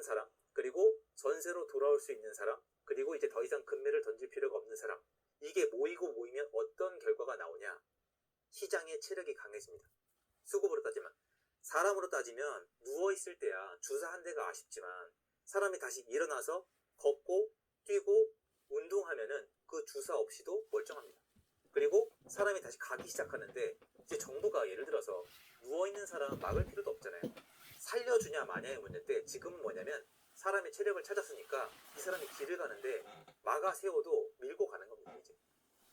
사람, 그리고 전세로 돌아올 수 있는 사람, 그리고 이제 더 이상 금매를 던질 필요가 없는 사람, 이게 모이고 모이면 어떤 결과가 나오냐? 시장의 체력이 강해집니다. 수급으로 따지면. 사람으로 따지면 누워있을 때야 주사 한 대가 아쉽지만 사람이 다시 일어나서 걷고 뛰고 운동하면은 그 주사 없이도 멀쩡합니다. 그리고 사람이 다시 가기 시작하는데 이제 정부가 예를 들어서 누워있는 사람은 막을 필요도 없잖아요. 살려주냐 마냐의 문제인데 지금은 뭐냐면 사람이 체력을 찾았으니까 이 사람이 길을 가는데 막아 세워도 밀고 가는 겁니다. 이제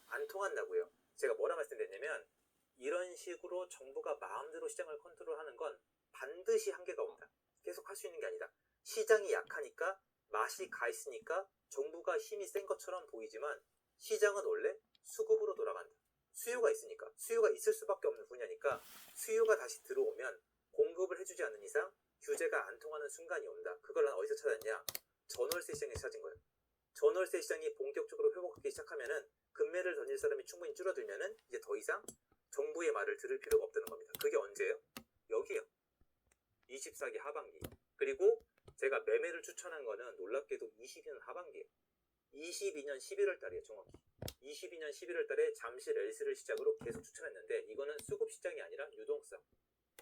안 통한다고요. 제가 뭐라 말씀드렸냐면 이런 식으로 정부가 마음대로 시장을 컨트롤하는 건 반드시 한계가 온다. 계속 할 수 있는 게 아니다. 시장이 약하니까 맛이 가 있으니까 정부가 힘이 센 것처럼 보이지만 시장은 원래 수급으로 돌아간다. 수요가 있으니까. 수요가 있을 수밖에 없는 분야니까 수요가 다시 들어오면 공급을 해주지 않는 이상 규제가 안 통하는 순간이 온다. 그걸 난 어디서 찾았냐? 전월세 시장에서 찾은 거예요. 전월세 시장이 본격적으로 회복하기 시작하면은 금매를 던질 사람이 충분히 줄어들면은 이제 더 이상 정부의 말을 들을 필요가 없다는 겁니다. 그게 언제예요? 여기요. 24기 하반기. 그리고 제가 매매를 추천한 거는 놀랍게도 22년 하반기예요. 22년 11월 달이에요, 정확히. 22년 11월 달에 잠실 L스를 시작으로 계속 추천했는데 이거는 수급 시장이 아니라 유동성.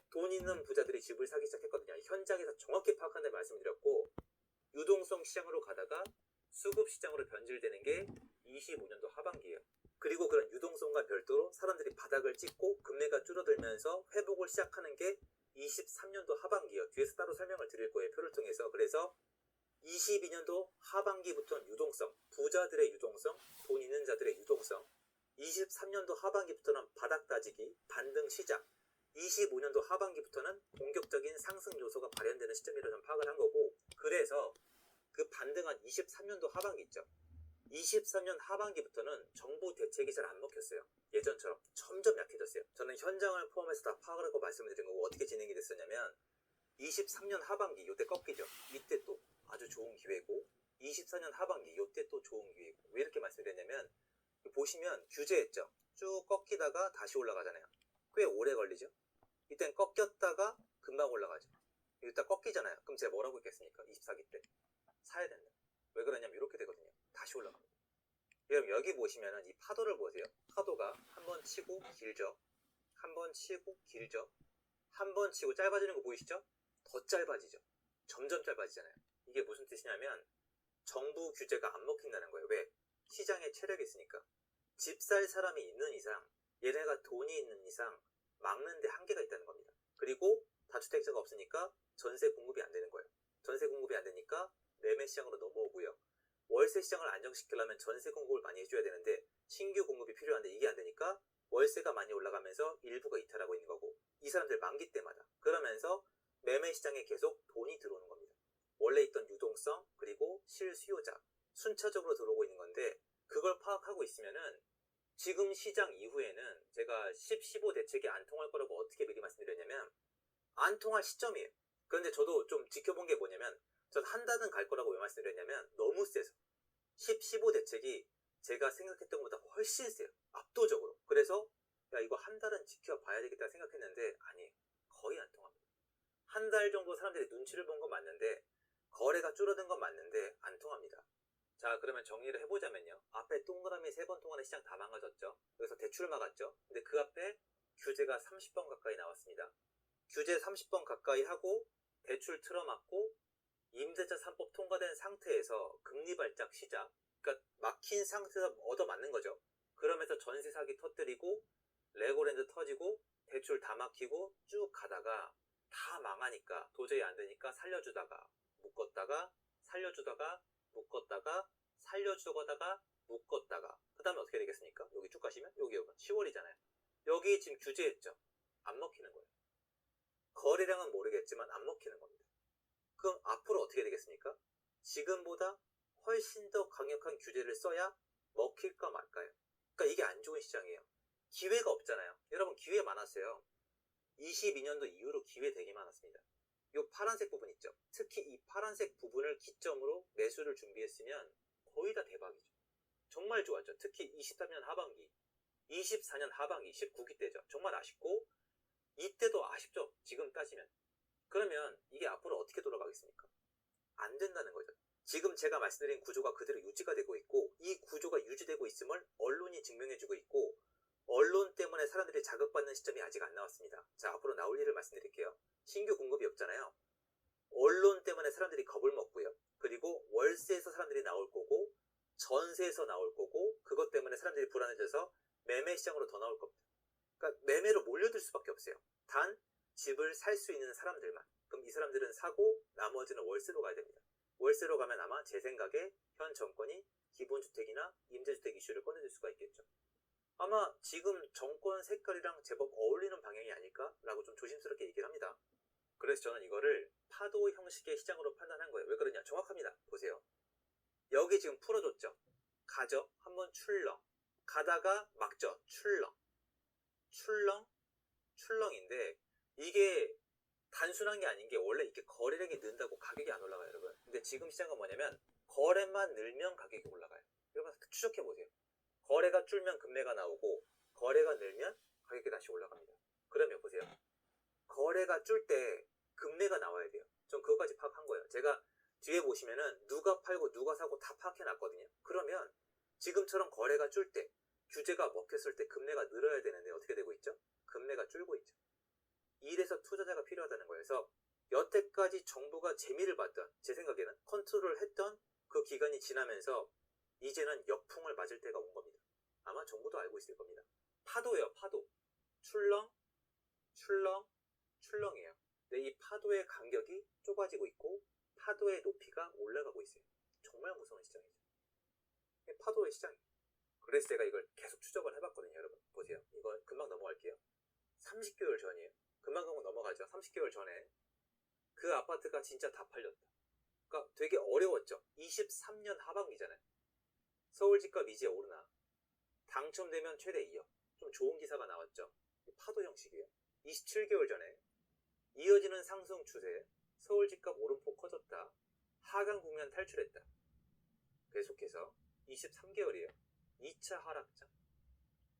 돈 있는 부자들이 집을 사기 시작했거든요. 현장에서 정확히 파악한다는 말씀드렸고 유동성 시장으로 가다가 수급 시장으로 변질되는 게 25년도 하반기예요. 그리고 그런 유동성과 별도로 사람들이 바닥을 찍고 금매가 줄어들면서 회복을 시작하는 게 23년도 하반기예요. 뒤에서 따로 설명을 드릴 거예요. 표를 통해서. 그래서 22년도 하반기부터는 유동성, 부자들의 유동성, 돈 있는 자들의 유동성, 23년도 하반기부터는 바닥 따지기, 반등 시작, 25년도 하반기부터는 본격적인 상승 요소가 발현되는 시점이라고 저는 파악을 한 거고 그래서 그 반등한 23년도 하반기 있죠. 23년 하반기부터는 정부 대책이 잘 안 먹혔어요. 예전처럼 점점 약해졌어요. 저는 현장을 포함해서 다 파악을 하고 말씀을 드린 거고 어떻게 진행이 됐었냐면 23년 하반기 요때 꺾이죠. 이때 또 아주 좋은 기회고 24년 하반기 요때 또 좋은 기회고 왜 이렇게 말씀드렸냐면 보시면 규제했죠. 쭉 꺾이다가 다시 올라가잖아요. 꽤 오래 걸리죠. 이땐 꺾였다가 금방 올라가죠. 이따 꺾이잖아요. 그럼 제가 뭐라고 했겠습니까? 24기 때 사야 된다. 왜 그러냐면 이렇게 되거든요. 다시 올라갑니다. 그럼 여기 보시면은 이 파도를 보세요. 파도가 한 번 치고 길죠. 한 번 치고 길죠. 한 번 치고 짧아지는 거 보이시죠? 더 짧아지죠. 점점 짧아지잖아요. 이게 무슨 뜻이냐면 정부 규제가 안 먹힌다는 거예요. 왜? 시장에 체력이 있으니까. 집 살 사람이 있는 이상 얘네가 돈이 있는 이상 막는데 한계가 있다는 겁니다. 그리고 다주택자가 없으니까 전세 공급이 안 되는 거예요. 전세 공급이 안 되니까 매매 시장으로 넘어오고요. 월세 시장을 안정시키려면 전세 공급을 많이 해줘야 되는데 신규 공급이 필요한데 이게 안 되니까 월세가 많이 올라가면서 일부가 이탈하고 있는 거고 이 사람들 만기 때마다 그러면서 매매 시장에 계속 돈이 들어오는 겁니다. 원래 있던 유동성 그리고 실수요자 순차적으로 들어오고 있는 건데 그걸 파악하고 있으면은 지금 시장 이후에는 제가 10, 15 대책이 안 통할 거라고 어떻게 미리 말씀드렸냐면 안 통할 시점이에요. 그런데 저도 좀 지켜본 게 뭐냐면 전 한 달은 갈 거라고 왜 말씀드렸냐면 너무 세서 10, 15 대책이 제가 생각했던 것보다 훨씬 세요. 압도적으로. 그래서 야 이거 한 달은 지켜봐야 되겠다 생각했는데 아니에요. 거의 안 통합니다. 한 달 정도 사람들이 눈치를 본 건 맞는데 거래가 줄어든 건 맞는데 안 통합니다. 자 그러면 정리를 해보자면요. 앞에 동그라미 3번 동안의 시장 다 망가졌죠. 여기서 대출 막았죠. 근데 그 앞에 규제가 30번 가까이 나왔습니다. 규제 30번 가까이 하고 대출 틀어막고 임대차 3법 통과된 상태에서 금리 발작 시작. 그러니까 막힌 상태에서 얻어맞는 거죠. 그러면서 전세 사기 터뜨리고 레고랜드 터지고 대출 다 막히고 쭉 가다가 다 망하니까 도저히 안 되니까 살려주다가 묶었다가 살려주다가 묶었다가 살려주다가 묶었다가 그 다음에 어떻게 되겠습니까? 여기 쭉 가시면 여기 10월이잖아요. 여기 지금 규제했죠. 안 먹히는 거예요. 거래량은 모르겠지만 안 먹히는 겁니다. 그럼 앞으로 어떻게 되겠습니까? 지금보다 훨씬 더 강력한 규제를 써야 먹힐까 말까요? 그러니까 이게 안 좋은 시장이에요. 기회가 없잖아요. 여러분 기회 많았어요. 22년도 이후로 기회 되게 많았습니다. 이 파란색 부분 있죠. 특히 이 파란색 부분을 기점으로 매수를 준비했으면 거의 다 대박이죠. 정말 좋았죠. 특히 23년 하반기, 24년 하반기, 19기 때죠. 정말 아쉽고 이때도 아쉽죠. 지금 따지면. 그러면 이게 앞으로 어떻게 돌아가겠습니까? 지금 제가 말씀드린 구조가 그대로 유지가 되고 있고 이 구조가 유지되고 있음을 언론이 증명해주고 있고 언론 때문에 사람들이 자극받는 시점이 아직 안 나왔습니다. 자, 앞으로 나올 일을 말씀드릴게요. 신규 공급이 없잖아요. 언론 때문에 사람들이 겁을 먹고요. 그리고 월세에서 사람들이 나올 거고 전세에서 나올 거고 그것 때문에 사람들이 불안해져서 매매 시장으로 더 나올 겁니다. 그러니까 매매로 몰려들 수밖에 없어요. 단 집을 살 수 있는 사람들만. 그럼 이 사람들은 사고 나머지는 월세로 가야 됩니다. 월세로 가면 아마 제 생각에 현 정권이 기본주택이나 임대주택 이슈를 꺼내줄 수가 있겠죠. 아마 지금 정권 색깔이랑 제법 어울리는 방향이 아닐까라고 좀 조심스럽게 얘기를 합니다. 그래서 저는 이거를 파도 형식의 시장으로 판단한 거예요. 왜 그러냐? 정확합니다. 보세요. 여기 지금 풀어줬죠. 가죠. 한번 출렁. 가다가 막죠. 출렁. 출렁. 출렁인데 이게 단순한 게 아닌 게 원래 이렇게 거래량이 는다고 가격이 안 올라가요, 여러분. 근데 지금 시장은 뭐냐면 거래만 늘면 가격이 올라가요. 여러분 추적해 보세요. 거래가 줄면 금매가 나오고 거래가 늘면 가격이 다시 올라갑니다. 그러면 보세요. 거래가 줄 때 금매가 나와야 돼요. 전 그것까지 파악한 거예요. 제가 뒤에 보시면은 누가 팔고 누가 사고 다 파악해 놨거든요. 그러면 지금처럼 거래가 줄 때 규제가 먹혔을 때 금매가 늘어야 되는데 어떻게 되고 있죠? 금매가 줄고 있죠. 이래서 투자자가 필요하다는 거예요. 그래서 여태까지 정부가 재미를 봤던, 제 생각에는 컨트롤을 했던 그 기간이 지나면서 이제는 역풍을 맞을 때가 온 겁니다. 아마 정부도 알고 있을 겁니다. 파도예요, 파도. 출렁, 출렁, 출렁이에요. 근데 이 파도의 간격이 좁아지고 있고 파도의 높이가 올라가고 있어요. 정말 무서운 시장이죠. 파도의 시장이에요. 그래서 제가 이걸 계속 추적을 해봤거든요, 여러분. 보세요. 이거 금방 넘어갈게요. 30개월 전이에요. 금방 넘어가죠. 30개월 전에 그 아파트가 진짜 다 팔렸다. 그러니까 되게 어려웠죠. 23년 하반기잖아요. 서울 집값 이제 오르나. 당첨되면 최대 2억. 좀 좋은 기사가 나왔죠. 파도 형식이에요. 27개월 전에 이어지는 상승 추세. 서울 집값 오름폭 커졌다. 하강 국면 탈출했다. 계속해서 23개월이에요. 2차 하락장.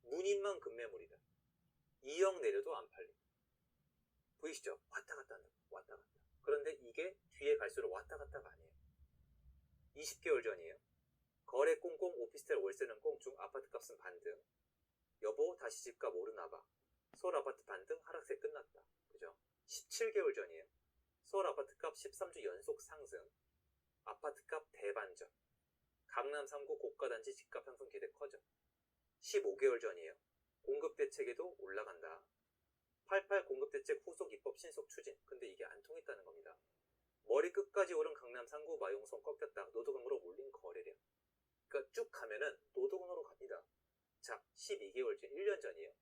무늬만 급매물이다. 2억 내려도 안 팔린다. 보이시죠? 왔다 갔다 한다. 왔다 갔다. 그런데 이게 뒤에 갈수록 왔다 갔다가 아니에요. 20개월 전이에요. 거래 꽁꽁, 오피스텔 월세는 꽁충, 아파트 값은 반등. 여보 다시 집값 오르나봐. 서울 아파트 반등, 하락세 끝났다. 그죠? 17개월 전이에요. 서울 아파트 값 13주 연속 상승. 아파트 값 대반전. 강남 3구 고가단지 집값 상승 기대 커져. 15개월 전이에요. 공급대책에도 올라간다. 88 공급대책 후속 입법 신속 추진. 근데 이게 안 통했다는 겁니다. 머리 끝까지 오른 강남 3구 마용성 꺾였다. 노동으로 몰린 거래량. 그러니까 쭉 가면은 노동으로 갑니다. 자, 12개월 전, 1년 전이에요.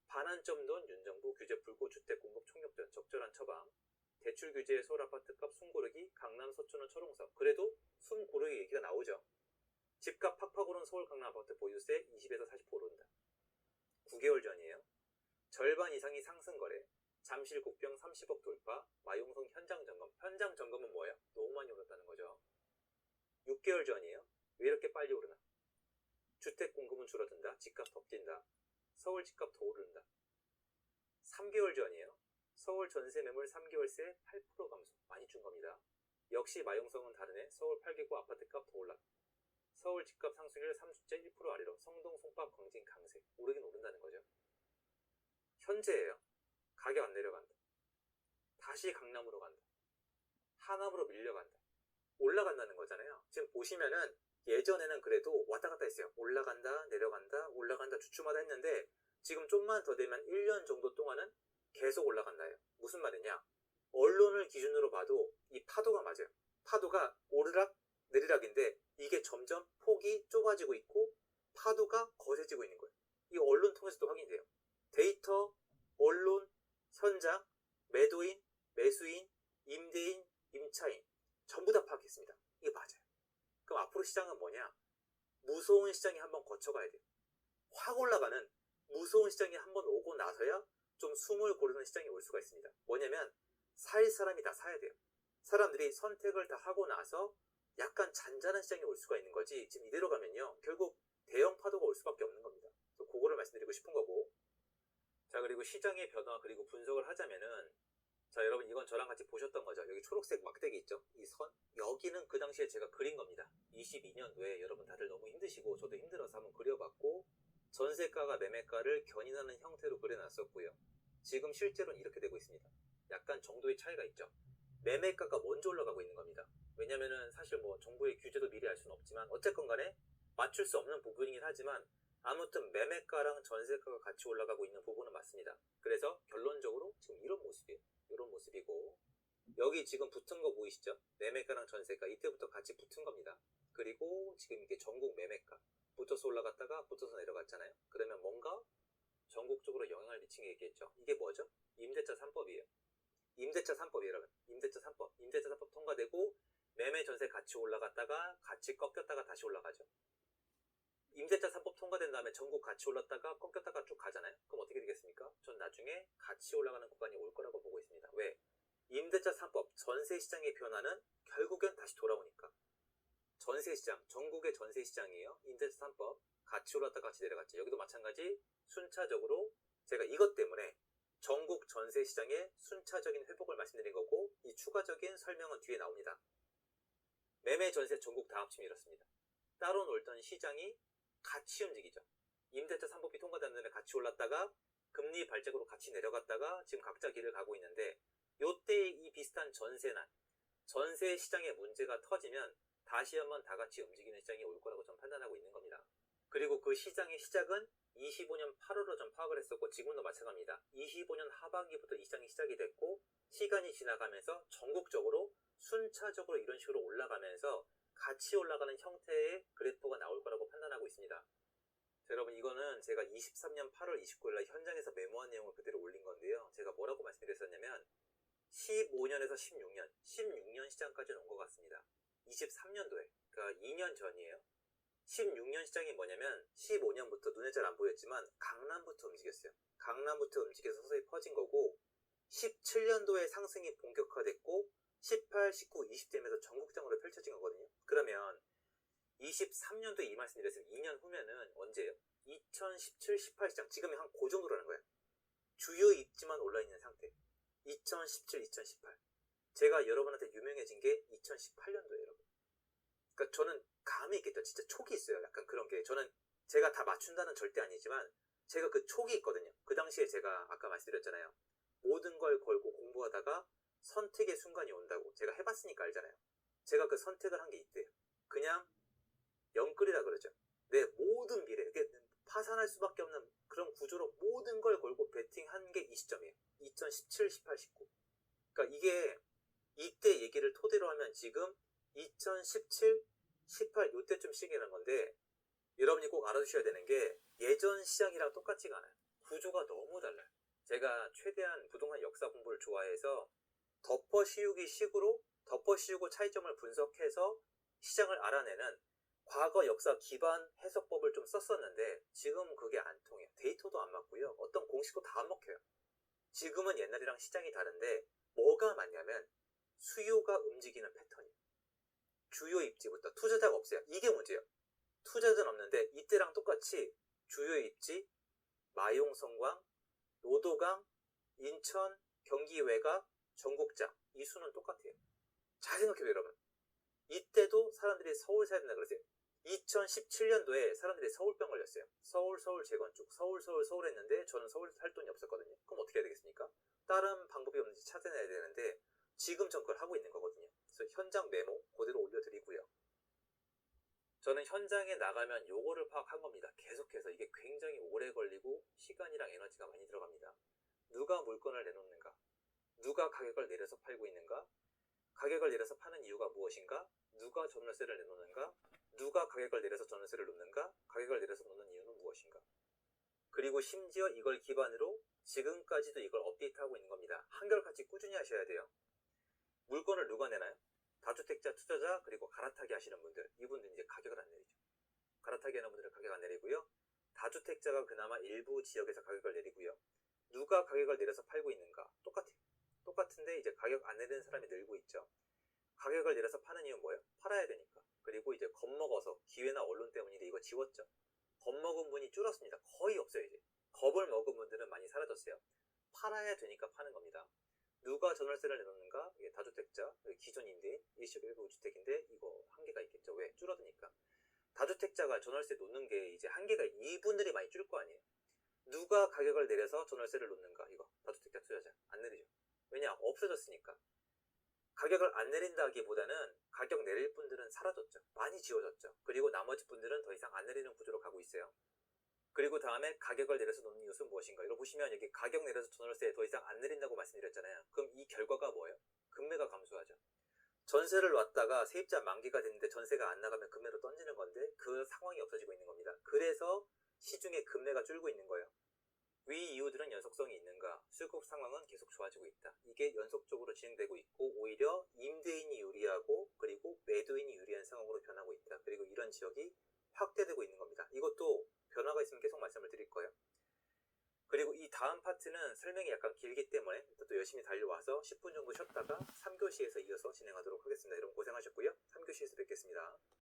반환점 돈 윤정부 규제 풀고 주택 공급 총력전 적절한 처방. 대출 규제에 서울 아파트값 숨 고르기, 강남 서초는 철옹석. 그래도 숨 고르기 얘기가 나오죠. 집값 팍팍 오른 서울 강남 아파트 보유세 20에서 40% 오른다. 9개월 전이에요. 절반 이상이 상승 거래. 잠실 국병 30억 돌파. 마용성 현장 점검. 현장 점검은 뭐예요? 너무 많이 오른다는 거죠. 6개월 전이에요. 왜 이렇게 빨리 오르나? 주택 공급은 줄어든다. 집값 더 뛴다. 서울 집값 더 오른다. 3개월 전이에요. 서울 전세 매물 3개월세 8% 감소. 많이 준 겁니다. 역시 마용성은 다르네. 서울 8개구 아파트값 더 올라. 서울 집값 상승률 3주째 1% 아래로. 성동, 송파, 광진, 강세. 오르긴 오른다는 거죠. 현재예요. 가격 안 내려간다. 다시 강남으로 간다. 하남으로 밀려간다. 올라간다는 거잖아요. 지금 보시면은 예전에는 그래도 왔다 갔다 했어요. 올라간다, 내려간다, 올라간다 주춤하다 했는데 지금 좀만 더 되면 1년 정도 동안은 계속 올라간다예요. 무슨 말이냐? 언론을 기준으로 봐도 이 파도가 맞아요. 파도가 오르락 내리락인데 이게 점점 폭이 좁아지고 있고 파도가 거세지고 있는 거예요. 이 언론 통해서도 확인돼요. 데이터, 언론, 현장, 매도인, 매수인, 임대인, 임차인 전부 다 파악했습니다. 이게 맞아요. 그럼 앞으로 시장은 뭐냐? 무서운 시장이 한번 거쳐가야 돼요. 확 올라가는 무서운 시장이 한번 오고 나서야 좀 숨을 고르는 시장이 올 수가 있습니다. 뭐냐면 살 사람이 다 사야 돼요. 사람들이 선택을 다 하고 나서 약간 잔잔한 시장이 올 수가 있는 거지. 지금 이대로 가면요 결국 대형 파도가 올 수밖에 없는 겁니다. 그래서 그거를 말씀드리고 싶은 거고. 자, 그리고 시장의 변화 그리고 분석을 하자면은 자, 여러분 이건 저랑 같이 보셨던 거죠. 여기 초록색 막대기 있죠? 이 선? 여기는 그 당시에 제가 그린 겁니다. 22년도에 여러분 다들 너무 힘드시고 저도 힘들어서 한번 그려봤고 전세가가 매매가를 견인하는 형태로 그려놨었고요. 지금 실제로는 이렇게 되고 있습니다. 약간 정도의 차이가 있죠. 매매가가 먼저 올라가고 있는 겁니다. 왜냐면은 사실 뭐 정부의 규제도 미리 알 수는 없지만 어쨌건 간에 맞출 수 없는 부분이긴 하지만 아무튼 매매가랑 전세가가 같이 올라가고 있는 부분은 맞습니다. 그래서 결론적으로 지금 이런 모습이에요. 이런 모습이고 여기 지금 붙은 거 보이시죠? 매매가랑 전세가 이때부터 같이 붙은 겁니다. 그리고 지금 이게 전국 매매가 붙어서 올라갔다가 붙어서 내려갔잖아요. 그러면 뭔가 전국적으로 영향을 미친 게 있겠죠. 이게 뭐죠? 임대차 3법이에요. 임대차 3법이에요, 여러분. 임대차 3법. 임대차 3법 통과되고 매매 전세 같이 올라갔다가 같이 꺾였다가 다시 올라가죠. 임대차 3법 통과된 다음에 전국 같이 올랐다가 꺾였다가 쭉 가잖아요. 그럼 어떻게 되겠습니까? 전 나중에 같이 올라가는 구간이 올 거라고 보고 있습니다. 왜? 임대차 3법 전세 시장의 변화는 결국엔 다시 돌아오니까. 전세 시장, 전국의 전세 시장이에요. 임대차 3법 같이 올랐다가 같이 내려갔죠. 여기도 마찬가지 순차적으로 제가 이것 때문에 전국 전세 시장의 순차적인 회복을 말씀드린 거고 이 추가적인 설명은 뒤에 나옵니다. 매매 전세 전국 다 합치면 이렇습니다. 따로 놀던 시장이 같이 움직이죠. 임대차 3법이 통과된 다음에 같이 올랐다가 금리 발작으로 같이 내려갔다가 지금 각자 길을 가고 있는데 요때 이 비슷한 전세난, 전세 시장의 문제가 터지면 다시 한번 다 같이 움직이는 시장이 올 거라고 저는 판단하고 있는 겁니다. 그리고 그 시장의 시작은 25년 8월로 전 파악을 했었고 지금도 마찬가지입니다. 25년 하반기부터 이 시장이 시작이 됐고 시간이 지나가면서 전국적으로 순차적으로 이런 식으로 올라가면서 같이 올라가는 형태의 그래프가 나올 거라고 판단하고 있습니다. 자, 여러분 이거는 제가 23년 8월 29일날 현장에서 메모한 내용을 그대로 올린 건데요. 제가 뭐라고 말씀드렸었냐면 15년에서 16년 시장까지는 온 것 같습니다. 23년도에, 그러니까 2년 전이에요. 16년 시장이 뭐냐면 15년부터 눈에 잘 안 보였지만 강남부터 움직였어요. 강남부터 움직여서 서서히 퍼진 거고 17년도에 상승이 본격화됐고 18, 19, 20대면서 전국적으로 펼쳐진 거거든요. 그러면 23년도에 이 말씀 드렸으면 2년 후면은 언제예요? 2017, 18 시장 지금이 한 그 정도라는 거예요. 주요 입지만 올라있는 상태. 2017, 2018 제가 여러분한테 유명해진 게 2018년도예요, 여러분. 그러니까 저는 감이 있겠죠. 진짜 촉이 있어요. 약간 그런 게. 저는 제가 다 맞춘다는 절대 아니지만 제가 그 촉이 있거든요. 그 당시에 제가 아까 말씀드렸잖아요. 모든 걸 걸고 공부하다가 선택의 순간이 온다고. 제가 해봤으니까 알잖아요. 제가 그 선택을 한 게 있대요. 그냥 영끌이라 그러죠. 내 모든 미래, 이게 파산할 수밖에 없는 그런 구조로 모든 걸 걸고 베팅한 게 이 시점이에요. 2017, 18, 19. 그러니까 이게 이때 얘기를 토대로 하면 지금 2017, 18 요때쯤 시기라는 건데 여러분이 꼭 알아두셔야 되는 게 예전 시장이랑 똑같지가 않아요. 구조가 너무 달라요. 제가 최대한 부동산 역사 공부를 좋아해서 덮어 씌우기 식으로 덮어 씌우고 차이점을 분석해서 시장을 알아내는 과거 역사 기반 해석법을 좀 썼었는데 지금 그게 안 통해요. 데이터도 안 맞고요. 어떤 공식도 다 안 먹혀요. 지금은 옛날이랑 시장이 다른데 뭐가 맞냐면 수요가 움직이는 패턴이에요. 주요 입지부터 투자자가 없어요. 이게 문제예요. 투자자는 없는데 이때랑 똑같이 주요 입지, 마용성광, 노도강, 인천, 경기 외곽, 전국장 이 수는 똑같아요. 잘 생각해요, 여러분. 이때도 사람들이 서울 사야 된다 그러세요. 2017년도에 사람들이 서울병 걸렸어요. 서울 재건축, 서울 했는데 저는 서울 살 돈이 없었거든요. 그럼 어떻게 해야 되겠습니까? 다른 방법이 없는지 찾아내야 되는데 지금 전 그걸 하고 있는 거거든요. 그래서 현장 메모 그대로 올려드리고요. 저는 현장에 나가면 요거를 파악한 겁니다. 계속해서 이게 굉장히 오래 걸리고 시간이랑 에너지가 많이 들어갑니다. 누가 물건을 내놓는가? 누가 가격을 내려서 팔고 있는가? 가격을 내려서 파는 이유가 무엇인가? 누가 전월세를 내놓는가? 누가 가격을 내려서 전월세를 놓는가? 가격을 내려서 놓는 이유는 무엇인가? 그리고 심지어 이걸 기반으로 지금까지도 이걸 업데이트하고 있는 겁니다. 한결같이 꾸준히 하셔야 돼요. 물건을 누가 내나요? 다주택자 투자자 그리고 갈아타기 하시는 분들, 이분들은 이제 가격을 안 내리죠. 갈아타기 하는 분들은 가격 안 내리고요. 다주택자가 그나마 일부 지역에서 가격을 내리고요. 누가 가격을 내려서 팔고 있는가? 똑같아요. 똑같은데 이제 가격 안 내리는 사람이 늘고 있죠. 가격을 내려서 파는 이유는 뭐예요? 팔아야 되니까. 그리고 이제 겁먹어서 기회나 언론 때문인데 이거 지웠죠. 겁먹은 분이 줄었습니다. 거의 없어요. 이제 겁을 먹은 분들은 많이 사라졌어요. 팔아야 되니까 파는 겁니다. 누가 전월세를 내놓는가? 이게 다주택자, 기존 임대인, 일시적 일부 우주택인데 이거 한계가 있겠죠. 왜? 줄어드니까. 다주택자가 전월세 놓는 게 이제 한계가 이분들이 많이 줄 거 아니에요. 누가 가격을 내려서 전월세를 놓는가? 이거 다주택자 투자자 안 내리죠. 왜냐? 없어졌으니까. 가격을 안 내린다기보다는 가격 내릴 분들은 사라졌죠. 많이 지워졌죠. 그리고 나머지 분들은 더 이상 안 내리는 구조로 가고 있어요. 그리고 다음에 가격을 내려서 놓는 이유는 무엇인가? 이거 보시면 여기 가격 내려서 전월세 더 이상 안 내린다고 말씀드렸잖아요. 그럼 이 결과가 뭐예요? 금매가 감소하죠. 전세를 놨다가 세입자 만기가 됐는데 전세가 안 나가면 금매로 던지는 건데 그 상황이 없어지고 있는 겁니다. 그래서 시중에 금매가 줄고 있는 거예요. 위 이유들은 연속성이 있는가? 수급 상황은 계속 좋아지고 있다. 이게 연속적으로 진행되고 있고 오히려 임대인이 유리하고 그리고 매도인이 유리한 상황으로 변하고 있다. 그리고 이런 지역이 확대되고 있는 겁니다. 이것도 변화가 있으면 계속 말씀을 드릴 거예요. 그리고 이 다음 파트는 설명이 약간 길기 때문에 또 열심히 달려와서 10분 정도 쉬었다가 3교시에서 이어서 진행하도록 하겠습니다. 여러분 고생하셨고요.